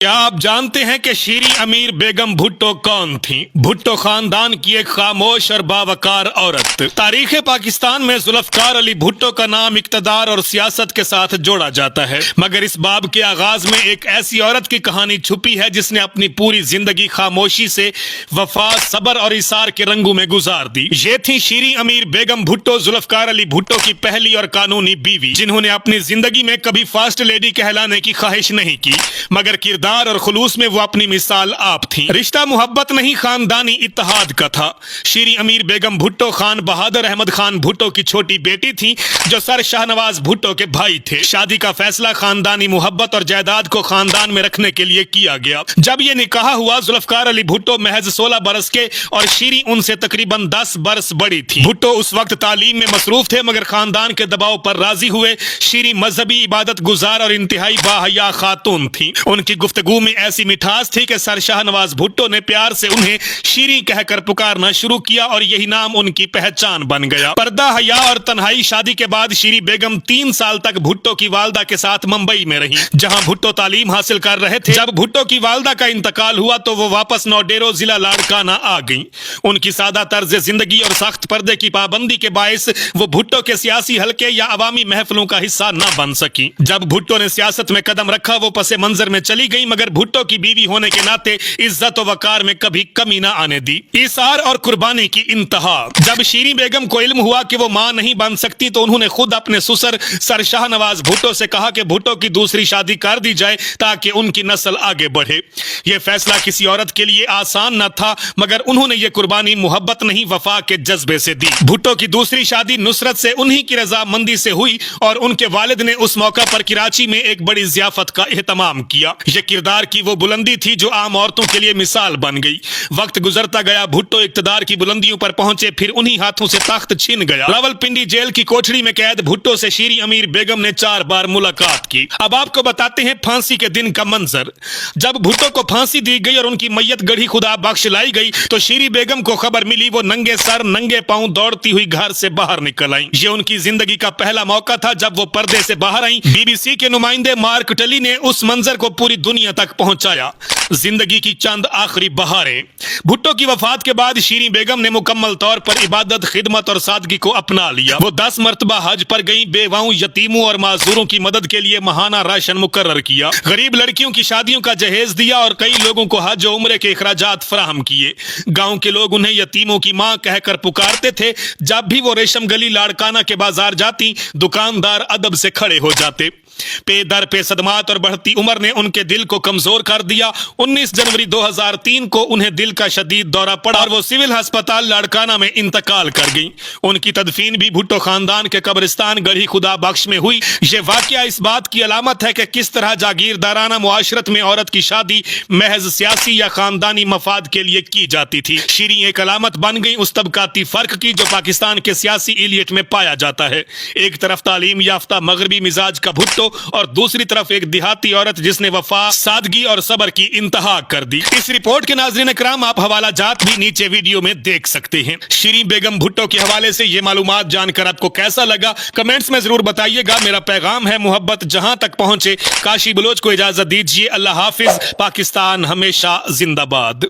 क्या आप जानते हैं कि शीरी अमीर बेगम भुट्टो कौन थी? भुट्टो खानदान की एक खामोश और बावकार औरत। तारीख पाकिस्तान में जुल्फकार अली भुट्टो का नाम इक्तदार और सियासत के साथ जोड़ा जाता है, मगर इस बाब के आगाज में एक ऐसी औरत की कहानी छुपी है जिसने अपनी पूरी जिंदगी खामोशी से वफा, सबर और इसार के रंगों में गुजार दी। ये थी शीरी अमीर बेगम भुट्टो, जुल्फकार अली भुट्टो की पहली और कानूनी बीवी, जिन्होंने अपनी जिंदगी में कभी फर्स्ट लेडी कहलाने की ख्वाहिश नहीं की, मगर किरदार और खुलूस में वो अपनी मिसाल आप थी। रिश्ता मोहब्बत नहीं, खानदानी इत्तेहाद का था। शीरी अमीर बेगम भुट्टो खान बहादुर अहमद खान भुट्टो की छोटी बेटी थी, जो सर शाहनवाज भुट्टो के भाई थे। शादी का फैसला खानदानी मोहब्बत और जायदाद को खानदान में रखने के लिए किया गया। जब ये निकाह हुआ, जुल्फकार अली भुट्टो महज 16 बरस के और शीरी उनसे तकरीबन 10 बरस बड़ी थी। भुट्टो उस वक्त तालीम में मसरूफ थे, मगर खानदान के दबाव पर राजी हुए। शीरी मजहबी, इबादत गुजार और इंतहाई बाहया खातून थी। उनकी गुफ्तगू में ऐसी मिठास थी कि सर शाहनवाज भुट्टो ने प्यार से उन्हें शीरी कहकर पुकारना शुरू किया और यही नाम उनकी पहचान बन गया। पर्दा, हया और तन्हाई शादी के बाद शीरी बेगम 3 साल तक भुट्टो की वालदा के साथ मुंबई में रही, जहां भुट्टो तालीम हासिल कर रहे थे। जब भुट्टो की वालदा का इंतकाल हुआ तो वो वापस नौडेरो जिला लाड़काना आ गई। उनकी सादा तर्ज जिंदगी और सख्त पर्दे की पाबंदी के बायस वो भुट्टो के सियासी हलके या अवामी महफिलों का हिस्सा न बन सकी। जब भुट्टो ने सियासत में कदम रखा, वो पसे मंजर में चली गई, मगर भुट्टो की बीवी होने के नाते इज्जत और वकार में कभी कमी ना आने दी। इसार और कुर्बानी की इंतहा। जब शीरी बेगम को इल्म हुआ कि वो मां नहीं बन सकती, तो उन्होंने खुद अपने ससुर सर शाहनवाज भुट्टो से कहा कि भुट्टो की दूसरी शादी कर दी जाए ताकि उनकी नस्ल आगे बढ़े। यह फैसला किसी औरत के लिए आसान न था, मगर उन्होंने ये कुर्बानी मोहब्बत नहीं, वफा के जज्बे से दी। भुट्टो की दूसरी शादी नुसरत से उन्हीं की रजामंदी से हुई और उनके वालिद ने उस मौका पर कराची में एक बड़ी जियाफत का एहतमाम किया। यह किरदार की वो बुलंदी थी जो आम औरतों के लिए मिसाल बन गई। वक्त गुजरता गया, भुट्टो इक्तदार की बुलंदियों पर पहुंचे, फिर उन्हीं हाथों से तख्त छिन गया। रावलपिंडी जेल की कोठरी में कैद भुट्टो से शीरी अमीर बेगम ने 4 बार मुलाकात की। अब आपको बताते हैं फांसी के दिन का मंजर। जब भुट्टो को फांसी दी गई और उनकी मैयत गढ़ी खुदा बख्श लाई गई, तो शीरी बेगम को खबर मिली। वो नंगे सर नंगे पांव दौड़ती हुई घर से बाहर निकल आई। ये उनकी जिंदगी का पहला मौका था जब वो पर्दे से बाहर आई। BBC के नुमाइंदे मार्क टली ने उस मंजर को पूरी दुनिया तक पहुंचाया। जिंदगी की चंद आखिरी बहारें। भुट्टो की वफात के बाद शीरी बेगम ने मुकम्मल तौर पर इबादत, खिदमत और सादगी को अपना लिया। वो 10 मरतबा हज पर गई, बेवाओं, यतीमों और माजूरों की मदद के लिए महाना राशन मुकर्रर किया, गरीब लड़कियों की शादियों का जहेज दिया और कई लोगों को हज और उम्रे के अखराजात फराहम किए। गांव के लोग उन्हें यतीमों की मां कहकर पुकारते थे। जब भी वो रेशम गली लाड़काना के बाजार जाती, दुकानदार अदब से खड़े हो जाते। पे दर पे सदमात और बढ़ती उम्र ने उनके दिल को कमजोर कर दिया। 19 जनवरी 2003 को उन्हें दिल का शदीद दौरा पड़ा और वो सिविल अस्पताल लाड़काना में इंतकाल कर गई। उनकी तदफीन भी भुट्टो खानदान के कब्रिस्तान गढ़ी खुदा बख्श में हुई। ये वाकया इस बात की अलामत है कि किस तरह जागीरदाराना मुआशरत में औरत की शादी महज सियासी या खानदानी मफाद के लिए की जाती थी। शीरी एक अलामत बन गई उस तबकाती फर्क की जो पाकिस्तान के सियासी इलियट में पाया जाता है। एक तरफ तालीम याफ्ता मगरबी मिजाज का भुट्टो और दूसरी तरफ एक देहाती औरत जिसने वफा, सादगी और सबर की इंतहा कर दी। इस रिपोर्ट के नाज़रीन इकराम, आप हवाला जात भी नीचे वीडियो में देख सकते हैं। शीरी बेगम भुट्टो के हवाले से ये मालूमात जानकर आपको कैसा लगा, कमेंट्स में जरूर बताइएगा। मेरा पैगाम है, मोहब्बत जहां तक पहुंचे। काशी बलोच को इजाजत दीजिए। अल्लाह हाफिज। पाकिस्तान हमेशा जिंदाबाद।